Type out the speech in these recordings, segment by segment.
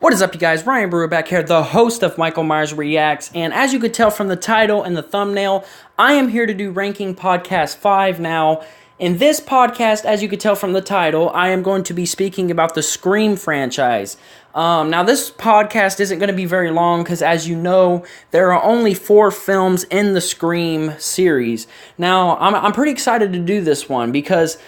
What is up, you guys? Ryan Brewer back here, the host of Michael Myers Reacts, and as you could tell from the title and the thumbnail, I am here to do Ranking Podcast 5 now. In this podcast, as you could tell from the title, I am going to be speaking about the Scream franchise. Now, this podcast isn't going to be very long because, as you know, there are only 4 films in the Scream series. Now, I'm pretty excited to do this one because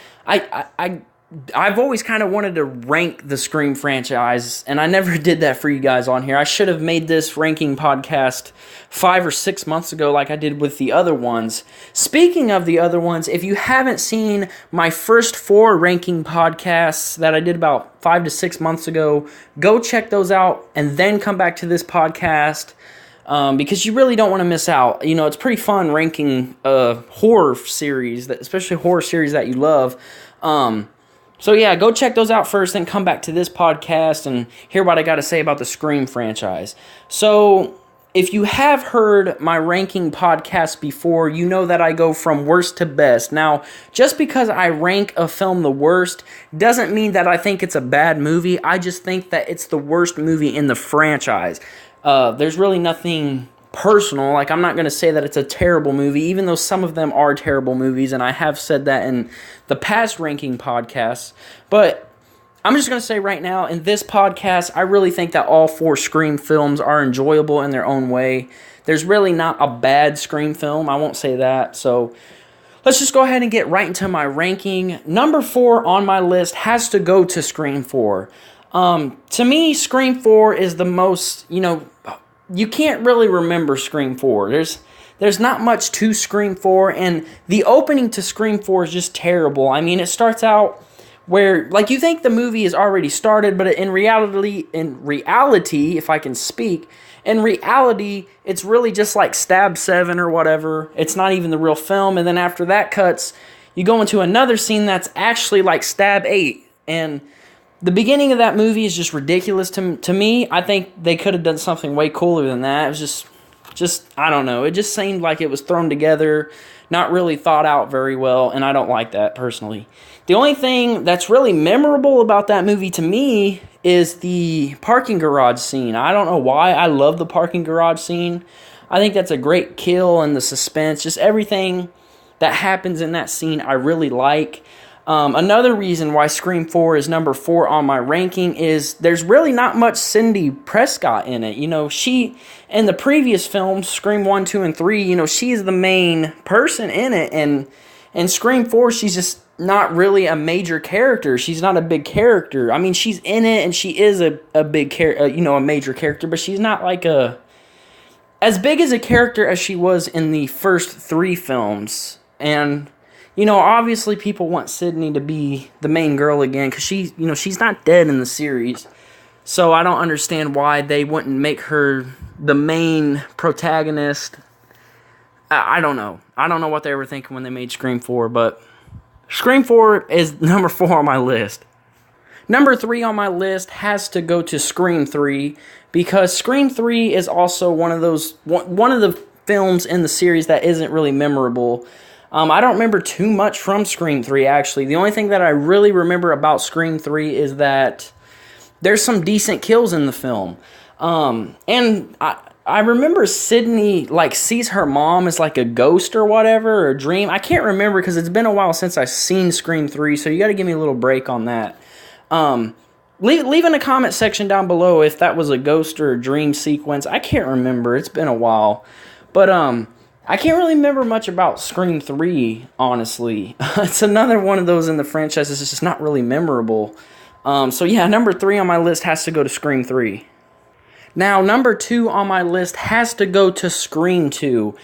I've always kind of wanted to rank the Scream franchise, and I never did that for you guys on here. I should have made this ranking podcast 5 or 6 months ago like I did with the other ones. Speaking of the other ones, if you haven't seen my first 4 ranking podcasts that I did about 5 to 6 months ago, go check those out and then come back to this podcast. Because you really don't want to miss out. You know, it's pretty fun ranking horror series, especially horror series that you love. So yeah, go check those out first, then come back to this podcast and hear what I got to say about the Scream franchise. So, if you have heard my ranking podcast before, you know that I go from worst to best. Now, just because I rank a film the worst doesn't mean that I think it's a bad movie. I just think that it's the worst movie in the franchise. There's really nothing personal. Like, I'm not going to say that it's a terrible movie, even though some of them are terrible movies, and I have said that in the past ranking podcasts. But I'm just going to say right now, in this podcast, I really think that all 4 Scream films are enjoyable in their own way. There's really not a bad Scream film. I won't say that. So let's just go ahead and get right into my ranking. Number 4 on my list has to go to Scream 4. To me, Scream 4 is the most, you can't really remember Scream 4. There's not much to Scream 4, and the opening to Scream 4 is just terrible. I mean, it starts out where, like, you think the movie is already started, but in reality, if I can speak, in reality, it's really just like Stab 7 or whatever. It's not even the real film, and then after that cuts, you go into another scene that's actually like Stab 8, and the beginning of that movie is just ridiculous to me. I think they could have done something way cooler than that. It was just I don't know. It just seemed like it was thrown together, not really thought out very well, and I don't like that personally. The only thing that's really memorable about that movie to me is the parking garage scene. I don't know why. I love the parking garage scene. I think that's a great kill, and the suspense, just everything that happens in that scene I really like. Another reason why Scream 4 is number 4 on my ranking is there's really not much Cindy Prescott in it. You know, she, in the previous films, Scream 1, 2, and 3, she is the main person in it. And in Scream 4, she's just not really a major character. She's not a big character. I mean, she's in it, and she is a big character, a major character, but she's not like as big as a character as she was in the first 3 films. And obviously people want Sydney to be the main girl again because she's not dead in the series. So I don't understand why they wouldn't make her the main protagonist. I don't know. I don't know what they were thinking when they made Scream 4, but Scream 4 is number 4 on my list. Number 3 on my list has to go to Scream 3 because Scream 3 is also one of the films in the series that isn't really memorable. I don't remember too much from Scream 3, actually. The only thing that I really remember about Scream 3 is that there's some decent kills in the film. And I remember Sydney, sees her mom as, a ghost or whatever, or a dream. I can't remember because it's been a while since I've seen Scream 3, so you got to give me a little break on that. Leave in the comment section down below if that was a ghost or a dream sequence. I can't remember. It's been a while. But, I can't really remember much about Scream 3, honestly. It's another one of those in the franchise that's just not really memorable. So yeah, number 3 on my list has to go to Scream 3. Now, number 2 on my list has to go to Scream 2.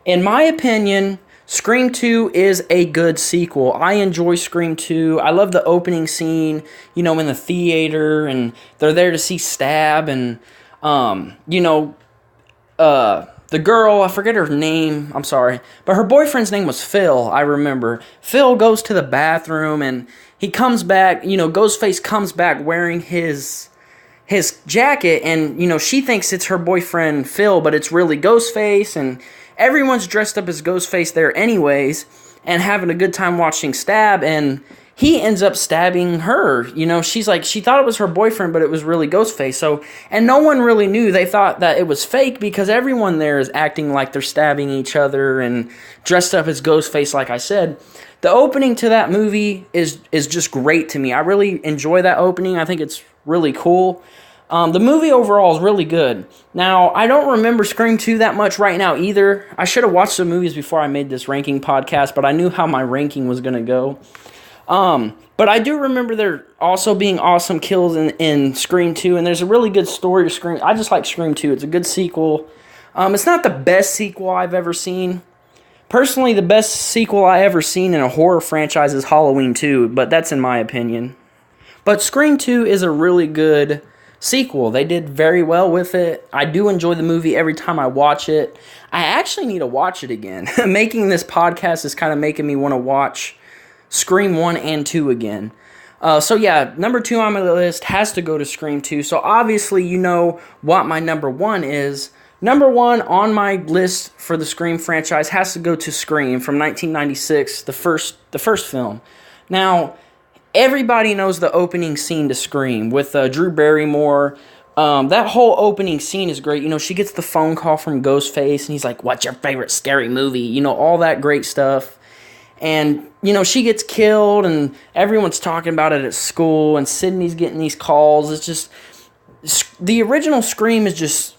In my opinion, Scream 2 is a good sequel. I enjoy Scream 2. I love the opening scene, in the theater, and they're there to see Stab, and, the girl, I forget her name, I'm sorry, but her boyfriend's name was Phil, I remember. Phil goes to the bathroom, and he comes back, Ghostface comes back wearing his jacket, and, she thinks it's her boyfriend Phil, but it's really Ghostface, and everyone's dressed up as Ghostface there anyways, and having a good time watching Stab, and he ends up stabbing her. You know, she's like, she thought it was her boyfriend, but it was really Ghostface. So, and no one really knew. They thought that it was fake because everyone there is acting like they're stabbing each other and dressed up as Ghostface, like I said. The opening to that movie is just great to me. I really enjoy that opening. I think it's really cool. The movie overall is really good. Now, I don't remember Scream 2 that much right now either. I should have watched the movies before I made this ranking podcast, but I knew how my ranking was going to go. But I do remember there also being awesome kills in Scream 2, and there's a really good story to Scream. I just like Scream 2. It's a good sequel. It's not the best sequel I've ever seen. Personally, the best sequel I ever seen in a horror franchise is Halloween 2, but that's in my opinion. But Scream 2 is a really good sequel. They did very well with it. I do enjoy the movie every time I watch it. I actually need to watch it again. Making this podcast is kind of making me want to watch Scream 1 and 2 again. So yeah, number 2 on my list has to go to Scream 2. So obviously you know what my number 1 is. Number 1 on my list for the Scream franchise has to go to Scream from 1996, the first film. Now, everybody knows the opening scene to Scream with Drew Barrymore. That whole opening scene is great. You know, she gets the phone call from Ghostface, and he's like, "What's your favorite scary movie?" You know, all that great stuff. And, you know, she gets killed, and everyone's talking about it at school, and Sydney's getting these calls. It's just, the original Scream is just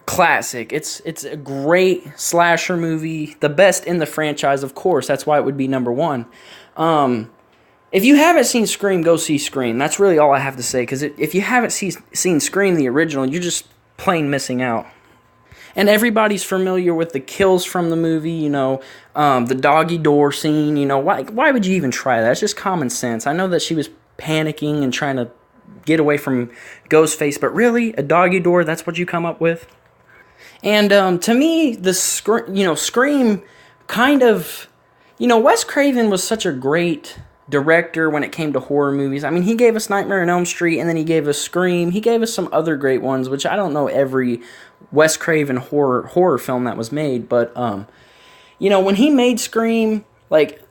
classic. It's a great slasher movie, the best in the franchise, of course. That's why it would be number 1. If you haven't seen Scream, go see Scream. That's really all I have to say, because if you haven't seen Scream, the original, you're just plain missing out. And everybody's familiar with the kills from the movie, you know, the doggy door scene, you know, why would you even try that? It's just common sense. I know that she was panicking and trying to get away from Ghostface, but really, a doggy door, that's what you come up with? And to me, Scream kind of, you know, Wes Craven was such a great director when it came to horror movies. I mean, he gave us Nightmare on Elm Street, and then he gave us Scream. He gave us some other great ones, which I don't know every Wes Craven horror film that was made, but you know, when he made Scream, like,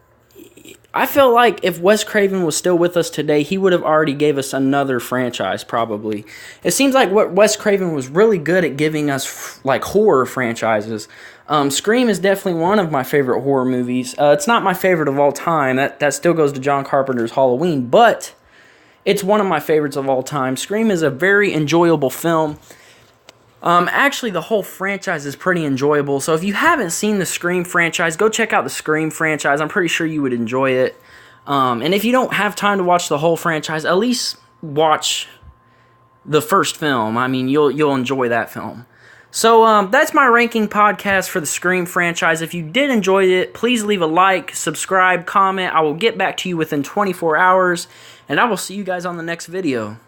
I feel like if Wes Craven was still with us today, he would have already gave us another franchise, probably. It seems like what Wes Craven was really good at giving us, like, horror franchises. Scream is definitely one of my favorite horror movies. It's not my favorite of all time. That still goes to John Carpenter's Halloween, but it's one of my favorites of all time. Scream is a very enjoyable film. Actually, the whole franchise is pretty enjoyable. So if you haven't seen the Scream franchise, go check out the Scream franchise. I'm pretty sure you would enjoy it. And if you don't have time to watch the whole franchise, at least watch the first film. I mean, you'll enjoy that film. So that's my ranking podcast for the Scream franchise. If you did enjoy it, please leave a like, subscribe, comment. I will get back to you within 24 hours, and I will see you guys on the next video.